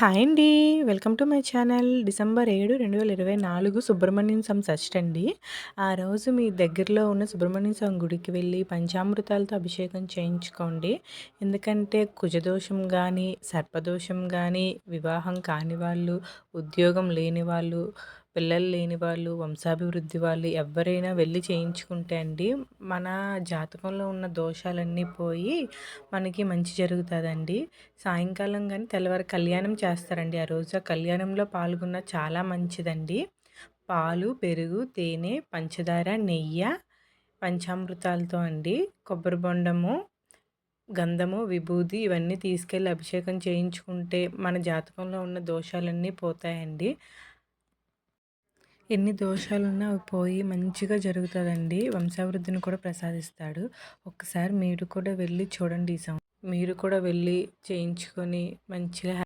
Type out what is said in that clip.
Hi అండి. Welcome to my channel. December 7, 2024 Subrahmanyam Swamy Shashti అండి. ఆ రోజు మీ దగ్గరలో ఉన్న సుబ్రహ్మణ్యం స్వామి గుడికి వెళ్ళి పంచామృతాలతో అభిషేకం చేయించుకోండి. ఎందుకంటే కుజదోషం గానీ, సర్పదోషం గానీ, వివాహం కాని వాళ్ళు, ఉద్యోగం లేని వాళ్ళు, పిల్లలు లేని వాళ్ళు, వంశాభివృద్ధి వాళ్ళు ఎవ్వరైనా వెళ్ళి చేయించుకుంటే అండి, మన జాతకంలో ఉన్న దోషాలన్నీ పోయి మనకి మంచి జరుగుతుందండి. సాయంకాలం గాని తెల్లవారి కళ్యాణం చేస్తారండి. ఆ రోజు ఆ కళ్యాణంలో పాల్గొన్న చాలా మంచిదండి. పాలు, పెరుగు, తేనె, పంచదార, నెయ్య, పంచామృతాలతో అండి, కొబ్బరి బొండము, గంధము, విభూది ఇవన్నీ తీసుకెళ్ళి అభిషేకం చేయించుకుంటే మన జాతకంలో ఉన్న దోషాలన్నీ పోతాయండి. ఎన్ని దోషాలున్నా అవి పోయి మంచిగా జరుగుతుందండి. వంశాభివృద్ధిని కూడా ప్రసాదిస్తాడు. ఒక్కసారి మీరు కూడా వెళ్ళి చూడండి. మీరు కూడా వెళ్ళి చేయించుకొని మంచిగా